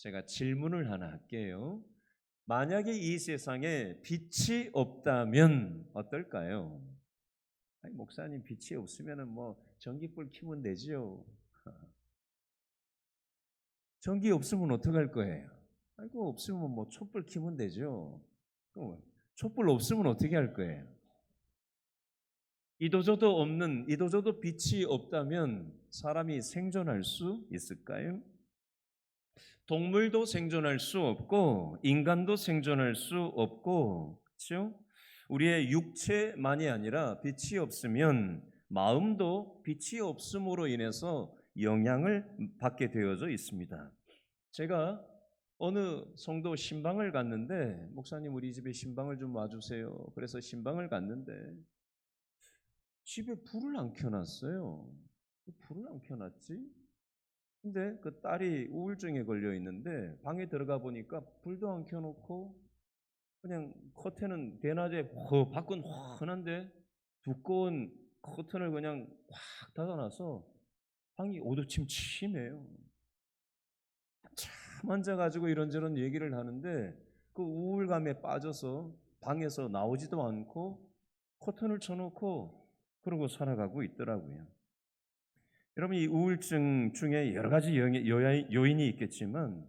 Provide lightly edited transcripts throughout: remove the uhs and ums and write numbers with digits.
제가 질문을 하나 할게요. 만약에 이 세상에 빛이 없다면 어떨까요? 아니, 목사님 빛이 없으면 뭐 전기불 켜면 되지요. 전기 없으면 어떡할 거예요? 아이고 없으면 뭐 촛불 켜면 되죠. 촛불 없으면 어떻게 할 거예요? 이도저도 빛이 없다면 사람이 생존할 수 있을까요? 동물도 생존할 수 없고 인간도 생존할 수 없고, 그렇죠? 우리의 육체만이 아니라 빛이 없으면 마음도 빛이 없음으로 인해서 영향을 받게 되어져 있습니다. 제가 어느 성도 신방을 갔는데, 목사님 우리 집에 신방을 좀 와주세요. 그래서 신방을 갔는데 집에 불을 안 켜놨어요. 불을 안 켜놨지? 근데 그 딸이 우울증에 걸려 있는데 방에 들어가 보니까 불도 안 켜놓고 그냥 커튼은 대낮에 밖은 환한데 두꺼운 커튼을 그냥 확 닫아놔서 방이 어두침침해요. 참 앉아가지고 이런저런 얘기를 하는데 그 우울감에 빠져서 방에서 나오지도 않고 커튼을 쳐놓고 그러고 살아가고 있더라고요. 여러분, 이 우울증 중에 여러 가지 요인이 있겠지만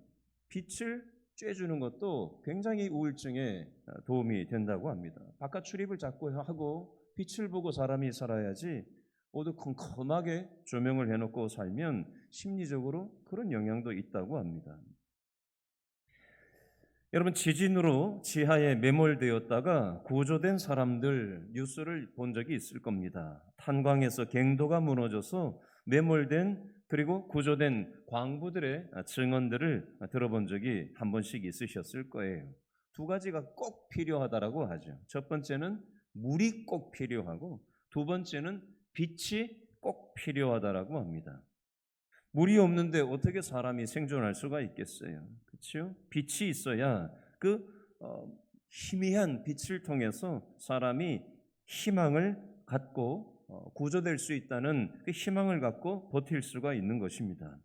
빛을 쬐주는 것도 굉장히 우울증에 도움이 된다고 합니다. 바깥 출입을 자꾸 하고 빛을 보고 사람이 살아야지 어두컴컴하게 조명을 해놓고 살면 심리적으로 그런 영향도 있다고 합니다. 여러분, 지진으로 지하에 매몰되었다가 구조된 사람들 뉴스를 본 적이 있을 겁니다. 탄광에서 갱도가 무너져서 매몰된 그리고 구조된 광부들의 증언들을 들어본 적이 한 번씩 있으셨을 거예요. 두 가지가 꼭 필요하다라고 하죠. 첫 번째는 물이 꼭 필요하고 두 번째는 빛이 꼭 필요하다라고 합니다. 물이 없는데 어떻게 사람이 생존할 수가 있겠어요? 그렇죠? 빛이 있어야 그 희미한 빛을 통해서 사람이 희망을 갖고 구조될 수 있다는 그 희망을 갖고 버틸 수가 있는 것입니다.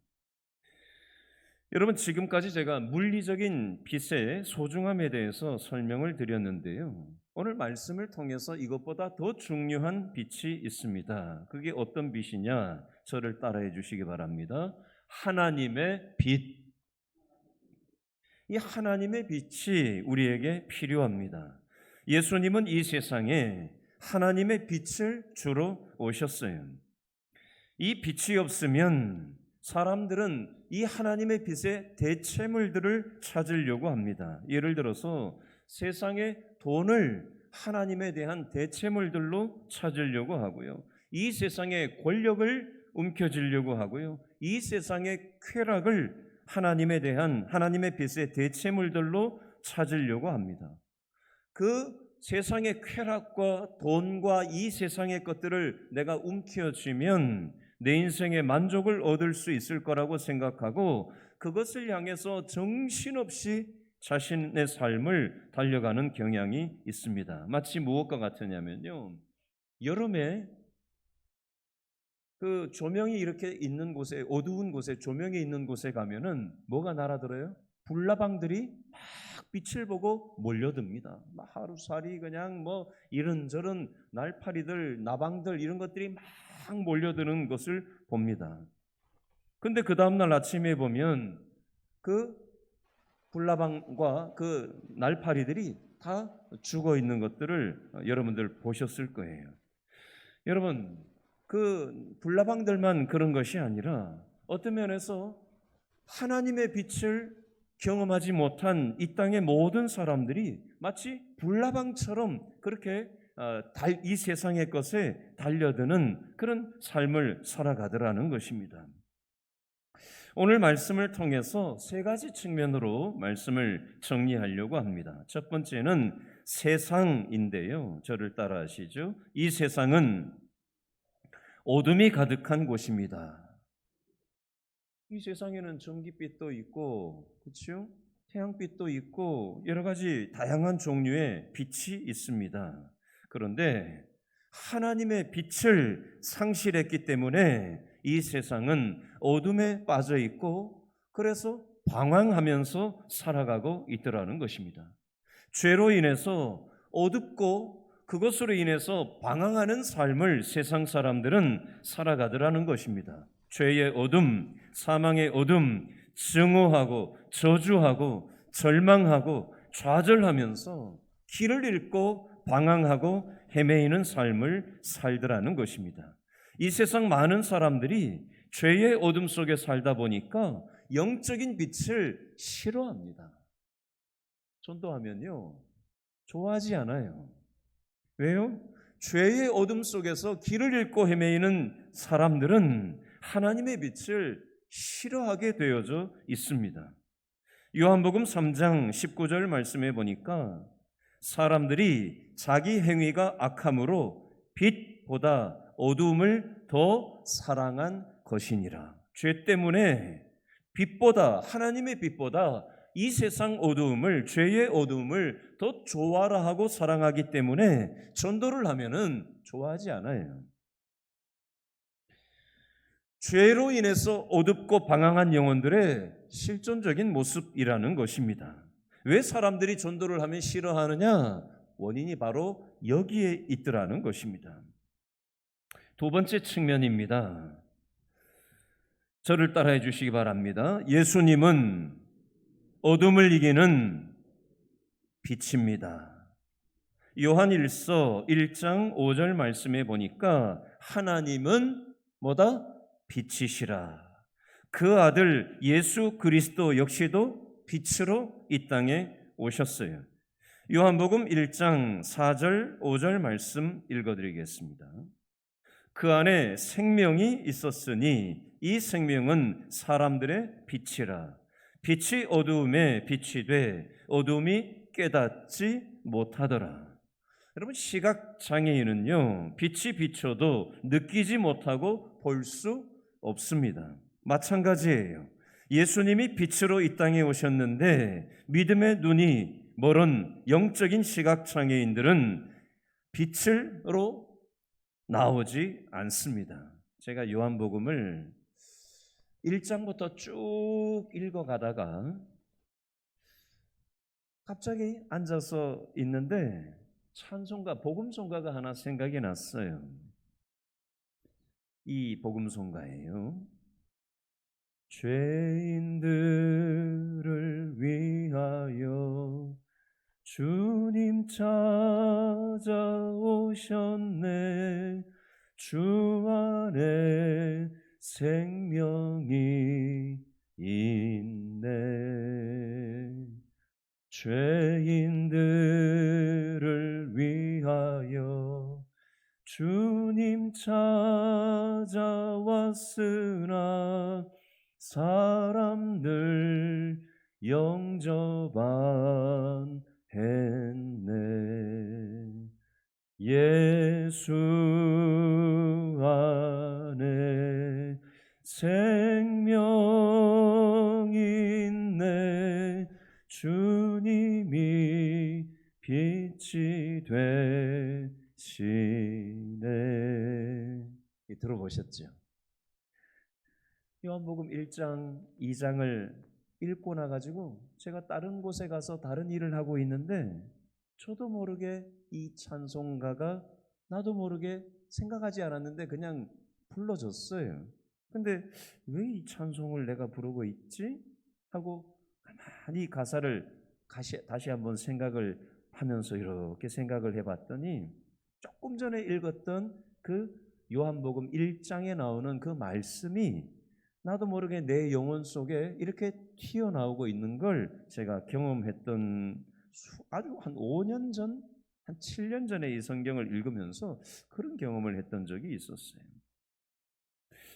여러분, 지금까지 제가 물리적인 빛의 소중함에 대해서 설명을 드렸는데요. 오늘 말씀을 통해서 이것보다 더 중요한 빛이 있습니다. 그게 어떤 빛이냐? 저를 따라해 주시기 바랍니다. 하나님의 빛. 이 하나님의 빛이 우리에게 필요합니다. 예수님은 이 세상에 하나님의 빛을 주러 오셨어요. 이 빛이 없으면 사람들은 이 하나님의 빛의 대체물들을 찾으려고 합니다. 예를 들어서 세상의 돈을 하나님에 대한 대체물들로 찾으려고 하고요. 이 세상의 권력을 움켜쥐려고 하고요. 이 세상의 쾌락을 하나님에 대한 하나님의 빛의 대체물들로 찾으려고 합니다. 그 세상의 쾌락과 돈과 이 세상의 것들을 내가 움켜쥐면 내 인생의 만족을 얻을 수 있을 거라고 생각하고 그것을 향해서 정신없이 자신의 삶을 달려가는 경향이 있습니다. 마치 무엇과 같으냐면요, 여름에 그 조명이 이렇게 있는 곳에, 어두운 곳에 조명이 있는 곳에 가면은 뭐가 날아들어요? 불나방들이 막 빛을 보고 몰려듭니다. 막 하루살이 그냥 뭐 이런저런 날파리들, 나방들 이런 것들이 막 몰려드는 것을 봅니다. 근데 그 다음날 아침에 보면 그 불나방과 그 날파리들이 다 죽어 있는 것들을 여러분들 보셨을 거예요. 여러분, 그 불나방들만 그런 것이 아니라 어떤 면에서 하나님의 빛을 경험하지 못한 이 땅의 모든 사람들이 마치 불나방처럼 그렇게 이 세상의 것에 달려드는 그런 삶을 살아가더라는 것입니다. 오늘 말씀을 통해서 세 가지 측면으로 말씀을 정리하려고 합니다. 첫 번째는 세상인데요. 저를 따라하시죠. 이 세상은 어둠이 가득한 곳입니다. 이 세상에는 전기빛도 있고, 그렇죠? 태양빛도 있고 여러 가지 다양한 종류의 빛이 있습니다. 그런데 하나님의 빛을 상실했기 때문에 이 세상은 어둠에 빠져 있고 그래서 방황하면서 살아가고 있더라는 것입니다. 죄로 인해서 어둡고 그것으로 인해서 방황하는 삶을 세상 사람들은 살아가더라는 것입니다. 죄의 어둠, 사망의 어둠, 증오하고 저주하고 절망하고 좌절하면서 길을 잃고 방황하고 헤매이는 삶을 살더라는 것입니다. 이 세상 많은 사람들이 죄의 어둠 속에 살다 보니까 영적인 빛을 싫어합니다. 전도하면요, 좋아하지 않아요. 왜요? 죄의 어둠 속에서 길을 잃고 헤매이는 사람들은 하나님의 빛을 싫어하게 되어져 있습니다. 요한복음 3장 19절 말씀해 보니까 사람들이 자기 행위가 악함으로 빛보다 어둠을 더 사랑한 것이니라. 죄 때문에 빛보다, 하나님의 빛보다 이 세상 어두움을, 죄의 어두움을 더 좋아라 하고 사랑하기 때문에 전도를 하면은 좋아하지 않아요. 죄로 인해서 어둡고 방황한 영혼들의 실존적인 모습이라는 것입니다. 왜 사람들이 전도를 하면 싫어하느냐? 원인이 바로 여기에 있더라는 것입니다. 두 번째 측면입니다. 저를 따라해 주시기 바랍니다. 예수님은 어둠을 이기는 빛입니다. 요한일서 1장 5절 말씀에 보니까 하나님은 뭐다? 빛이시라. 그 아들 예수 그리스도 역시도 빛으로 이 땅에 오셨어요. 요한복음 1장 4절 5절 말씀 읽어드리겠습니다. 그 안에 생명이 있었으니 이 생명은 사람들의 빛이라. 빛이 어두움에 빛이 돼 어두움이 깨닫지 못하더라. 여러분, 시각장애인은요, 빛이 비춰도 느끼지 못하고 볼 수 없습니다. 마찬가지예요. 예수님이 빛으로 이 땅에 오셨는데 믿음의 눈이 멀은 영적인 시각장애인들은 빛으로 나오지 않습니다. 제가 요한복음을 1장부터 쭉 읽어가다가 갑자기 앉아서 있는데 찬송가, 복음송가가 하나 생각이 났어요. 이 복음송가예요. 죄인들을 위하여 주님 찾아오셨네. 주 안에 생명이 있네. 죄인들을 위하여 주님 찾아왔으나 사람들 영접안 했네. 예수 안에 생명이 있네. 주님이 빛이 되시네. 들어보셨죠? 요한복음 1장, 2장을 읽고 나가지고 제가 다른 곳에 가서 다른 일을 하고 있는데 저도 모르게 이 찬송가가 나도 모르게 생각하지 않았는데 그냥 불러줬어요. 근데 왜 이 찬송을 내가 부르고 있지? 하고 가만히 가사를 다시 한번 생각을 하면서 이렇게 생각을 해봤더니 조금 전에 읽었던 그 요한복음 1장에 나오는 그 말씀이 나도 모르게 내 영혼 속에 이렇게 튀어나오고 있는 걸 제가 경험했던 아주 한 5년 전, 한 7년 전에 이 성경을 읽으면서 그런 경험을 했던 적이 있었어요.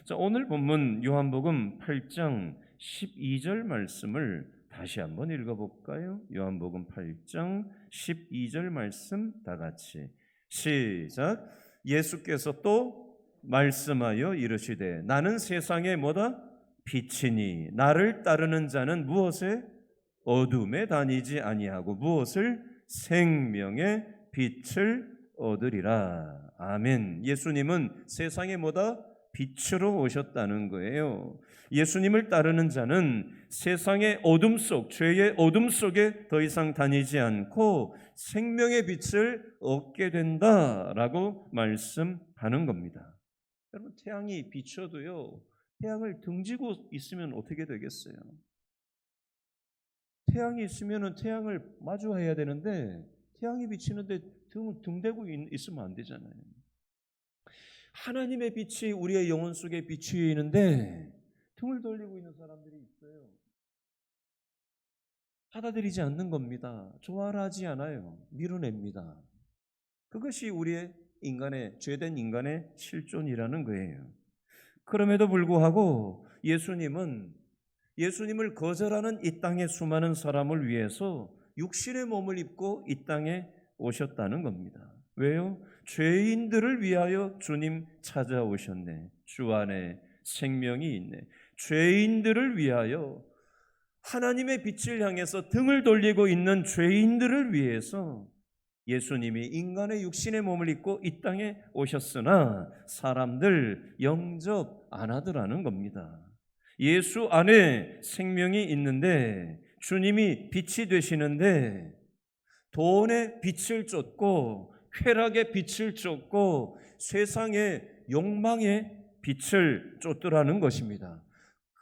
자, 오늘 본문 요한복음 8장 12절 말씀을 다시 한번 읽어볼까요? 요한복음 8장 12절 말씀 다 같이 시작. 예수께서 또 말씀하여 이르시되 나는 세상의 뭐다? 빛이니 나를 따르는 자는 무엇에? 어둠에 다니지 아니하고 무엇을? 생명의 빛을 얻으리라. 아멘. 예수님은 세상의 뭐다? 빛으로 오셨다는 거예요. 예수님을 따르는 자는 세상의 어둠 속, 죄의 어둠 속에 더 이상 다니지 않고 생명의 빛을 얻게 된다라고 말씀하는 겁니다. 여러분, 태양이 비춰도요, 태양을 등지고 있으면 어떻게 되겠어요? 태양이 있으면 태양을 마주해야 되는데 태양이 비치는데 등 대고 있으면 안 되잖아요. 하나님의 빛이 우리의 영혼 속에 비추이는데 등을 돌리고 있는 사람들이 있어요. 받아들이지 않는 겁니다. 좋아하지 않아요. 밀어냅니다. 그것이 우리의 죄된 인간의 실존이라는 거예요. 그럼에도 불구하고 예수님을 거절하는 이 땅의 수많은 사람을 위해서 육신의 몸을 입고 이 땅에 오셨다는 겁니다. 왜요? 죄인들을 위하여 주님 찾아오셨네. 주 안에 생명이 있네. 죄인들을 위하여, 하나님의 빛을 향해서 등을 돌리고 있는 죄인들을 위해서 예수님이 인간의 육신의 몸을 입고 이 땅에 오셨으나 사람들 영접 안 하더라는 겁니다. 예수 안에 생명이 있는데, 주님이 빛이 되시는데 돈의 빛을 쫓고 쾌락의 빛을 쫓고 세상의 욕망의 빛을 쫓더라는 것입니다.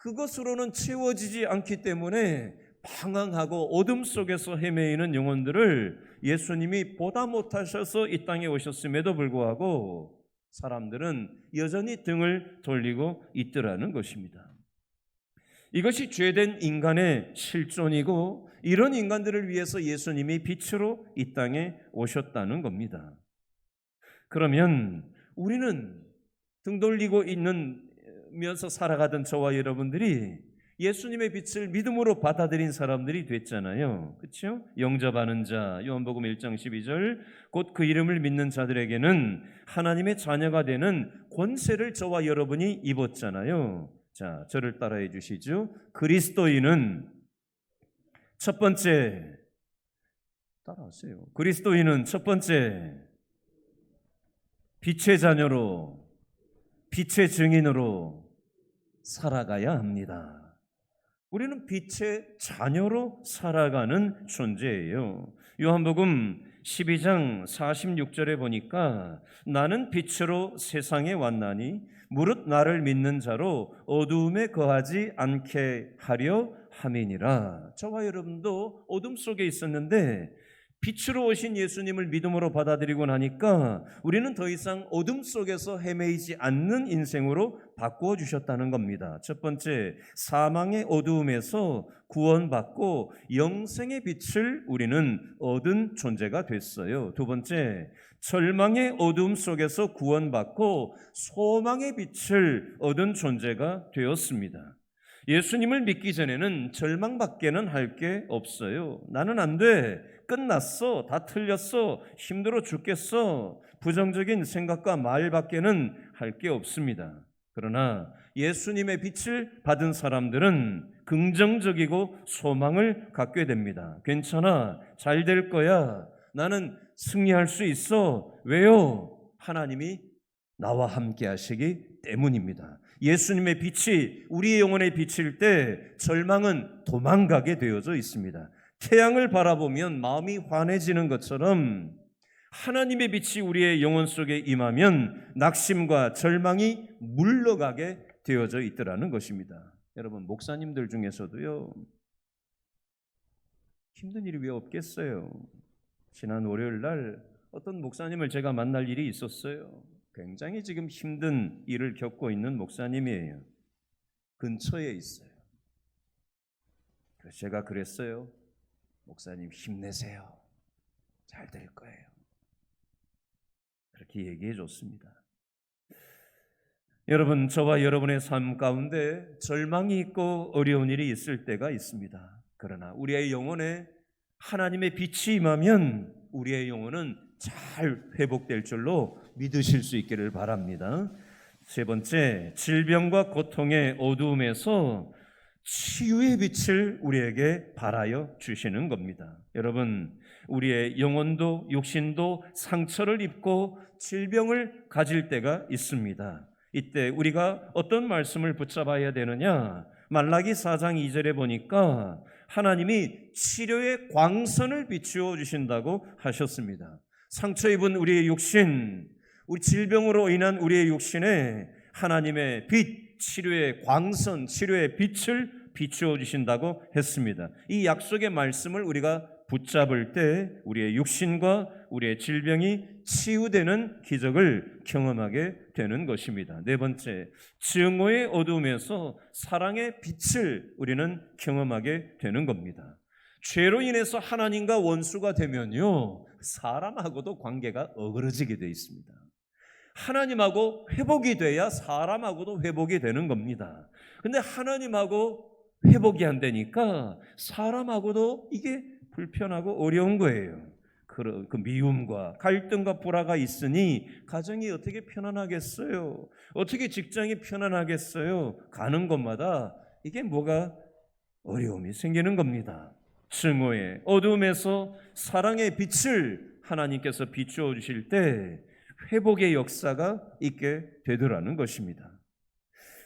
그것으로는 채워지지 않기 때문에 방황하고 어둠 속에서 헤매이는 영혼들을 예수님이 보다 못하셔서 이 땅에 오셨음에도 불구하고 사람들은 여전히 등을 돌리고 있더라는 것입니다. 이것이 죄된 인간의 실존이고, 이런 인간들을 위해서 예수님이 빛으로 이 땅에 오셨다는 겁니다. 그러면 우리는 등 돌리고 있으면서 살아가던 저와 여러분들이 예수님의 빛을 믿음으로 받아들인 사람들이 됐잖아요. 그렇죠? 영접하는 자, 요한복음 1장 12절, 곧 그 이름을 믿는 자들에게는 하나님의 자녀가 되는 권세를 저와 여러분이 입었잖아요. 자, 저를 따라해 주시죠. 그리스도인은 첫 번째, 따라하세요. 그리스도인은 첫 번째, 빛의 자녀로, 빛의 증인으로 살아가야 합니다. 우리는 빛의 자녀로 살아가는 존재예요. 요한복음 12장 46절에 보니까 나는 빛으로 세상에 왔나니 무릇 나를 믿는 자로 어두움에 거하지 않게 하려 함이니라. 저와 여러분도 어둠 속에 있었는데 빛으로 오신 예수님을 믿음으로 받아들이고 나니까 우리는 더 이상 어둠 속에서 헤매이지 않는 인생으로 바꾸어 주셨다는 겁니다. 첫 번째, 사망의 어두움에서 구원받고 영생의 빛을 우리는 얻은 존재가 됐어요. 두 번째, 절망의 어두움 속에서 구원받고 소망의 빛을 얻은 존재가 되었습니다. 예수님을 믿기 전에는 절망밖에는 할 게 없어요. 나는 안 돼. 끝났어. 다 틀렸어. 힘들어 죽겠어. 부정적인 생각과 말밖에는 할 게 없습니다. 그러나 예수님의 빛을 받은 사람들은 긍정적이고 소망을 갖게 됩니다. 괜찮아. 잘 될 거야. 나는 승리할 수 있어. 왜요? 하나님이 나와 함께 하시기 때문입니다. 예수님의 빛이 우리의 영혼에 비칠 때 절망은 도망가게 되어져 있습니다. 태양을 바라보면 마음이 환해지는 것처럼 하나님의 빛이 우리의 영혼 속에 임하면 낙심과 절망이 물러가게 되어져 있더라는 것입니다. 여러분, 목사님들 중에서도요, 힘든 일이 왜 없겠어요? 지난 월요일 날 어떤 목사님을 제가 만날 일이 있었어요. 굉장히 지금 힘든 일을 겪고 있는 목사님이에요. 근처에 있어요. 그래서 제가 그랬어요. 목사님 힘내세요. 잘 될 거예요. 그렇게 얘기해 줬습니다. 여러분, 저와 여러분의 삶 가운데 절망이 있고 어려운 일이 있을 때가 있습니다. 그러나 우리의 영혼에 하나님의 빛이 임하면 우리의 영혼은 잘 회복될 줄로 믿으실 수 있기를 바랍니다. 세 번째, 질병과 고통의 어두움에서 치유의 빛을 우리에게 발하여 주시는 겁니다. 여러분, 우리의 영혼도 육신도 상처를 입고 질병을 가질 때가 있습니다. 이때 우리가 어떤 말씀을 붙잡아야 되느냐? 말라기 4장 2절에 보니까 하나님이 치료의 광선을 비추어 주신다고 하셨습니다. 상처 입은 우리의 육신, 우리 질병으로 인한 우리의 육신에 하나님의 빛, 치료의 광선, 치료의 빛을 비추어 주신다고 했습니다. 이 약속의 말씀을 우리가 붙잡을 때 우리의 육신과 우리의 질병이 치유되는 기적을 경험하게 되는 것입니다. 네 번째, 증오의 어두움에서 사랑의 빛을 우리는 경험하게 되는 겁니다. 죄로 인해서 하나님과 원수가 되면요, 사람하고도 관계가 어그러지게 되어 있습니다. 하나님하고 회복이 돼야 사람하고도 회복이 되는 겁니다. 근데 하나님하고 회복이 안 되니까 사람하고도 이게 불편하고 어려운 거예요. 그 미움과 갈등과 불화가 있으니 가정이 어떻게 편안하겠어요? 어떻게 직장이 편안하겠어요? 가는 곳마다 이게 뭐가 어려움이 생기는 겁니다. 증오의 어둠에서 사랑의 빛을 하나님께서 비추어 주실 때 회복의 역사가 있게 되더라는 것입니다.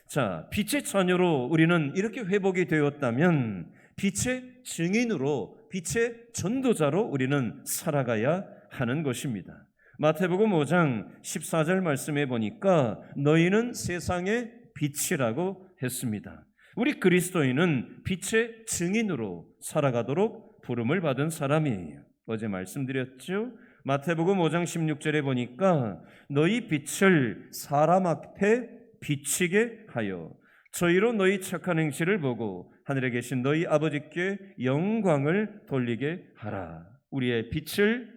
자, 빛의 자녀로 우리는 이렇게 회복이 되었다면 빛의 증인으로, 빛의 전도자로 우리는 살아가야 하는 것입니다. 마태복음 5장 14절 말씀에 보니까 너희는 세상의 빛이라고 했습니다. 우리 그리스도인은 빛의 증인으로 살아가도록 부름을 받은 사람이에요. 어제 말씀드렸죠? 마태복음 5장 16절에 보니까 너희 빛을 사람 앞에 비치게 하여 저희로 너희 착한 행실을 보고 하늘에 계신 너희 아버지께 영광을 돌리게 하라. 우리의 빛을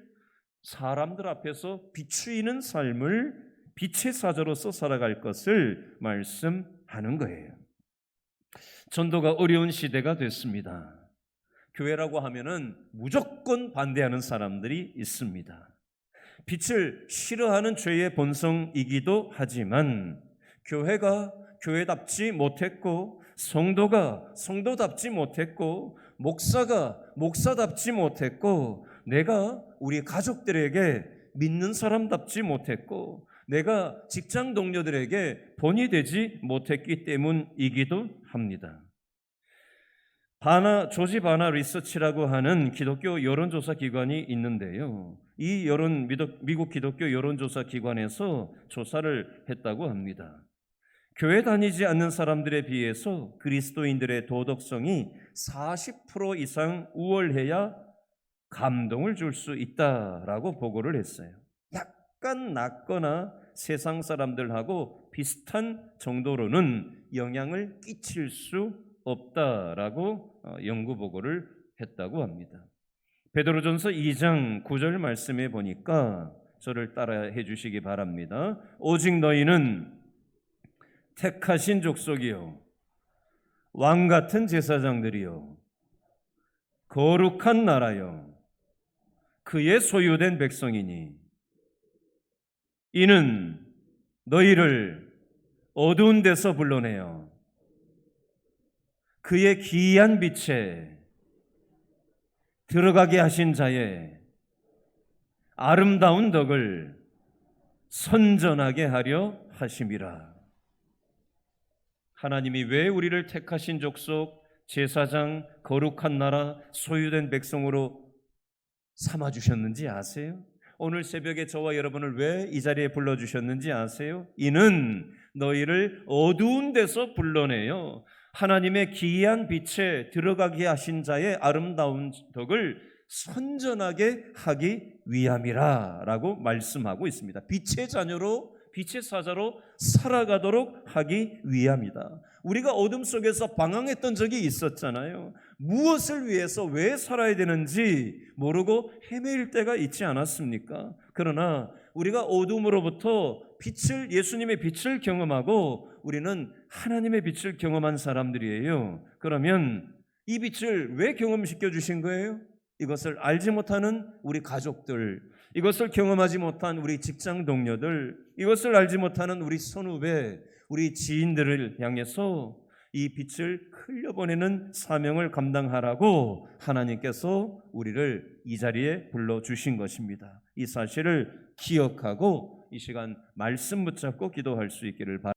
사람들 앞에서 비추이는 삶을 빛의 사자로서 살아갈 것을 말씀하는 거예요. 전도가 어려운 시대가 됐습니다. 교회라고 하면은 무조건 반대하는 사람들이 있습니다. 빛을 싫어하는 죄의 본성이기도 하지만 교회가 교회답지 못했고 성도가 성도답지 못했고 목사가 목사답지 못했고 내가 우리 가족들에게 믿는 사람답지 못했고 내가 직장 동료들에게 본이 되지 못했기 때문이기도 합니다. 조지 바나 리서치라고 하는 기독교 여론조사 기관이 있는데요. 이 미국 기독교 여론조사 기관에서 조사를 했다고 합니다. 교회 다니지 않는 사람들에 비해서 그리스도인들의 도덕성이 40% 이상 우월해야 감동을 줄 수 있다라고 보고를 했어요. 약간 낮거나 세상 사람들하고 비슷한 정도로는 영향을 끼칠 수 없다라고 연구 보고를 했다고 합니다. 베드로전서 2장 9절 말씀에 보니까 저를 따라해 주시기 바랍니다. 오직 너희는 택하신 족속이요 왕 같은 제사장들이요 거룩한 나라요 그의 소유된 백성이니 이는 너희를 어두운 데서 불러내어 그의 기이한 빛에 들어가게 하신 자의 아름다운 덕을 선전하게 하려 하심이라. 하나님이 왜 우리를 택하신 족속, 제사장, 거룩한 나라, 소유된 백성으로 삼아주셨는지 아세요? 오늘 새벽에 저와 여러분을 왜 이 자리에 불러주셨는지 아세요? 이는 너희를 어두운 데서 불러내요 하나님의 기이한 빛에 들어가게 하신 자의 아름다운 덕을 선전하게 하기 위함이라 라고 말씀하고 있습니다. 빛의 자녀로 빛의 사자로 살아가도록 하기 위함이다. 우리가 어둠 속에서 방황했던 적이 있었잖아요. 무엇을 위해서 왜 살아야 되는지 모르고 헤매일 때가 있지 않았습니까? 그러나 우리가 어둠으로부터 예수님의 빛을 경험하고 우리는 하나님의 빛을 경험한 사람들이에요. 그러면 이 빛을 왜 경험시켜 주신 거예요? 이것을 알지 못하는 우리 가족들, 이것을 경험하지 못한 우리 직장 동료들, 이것을 알지 못하는 우리 선후배, 우리 지인들을 향해서 이 빛을 흘려보내는 사명을 감당하라고 하나님께서 우리를 이 자리에 불러주신 것입니다. 이 사실을 기억하고 이 시간 말씀 붙잡고 기도할 수 있기를 바랍니다.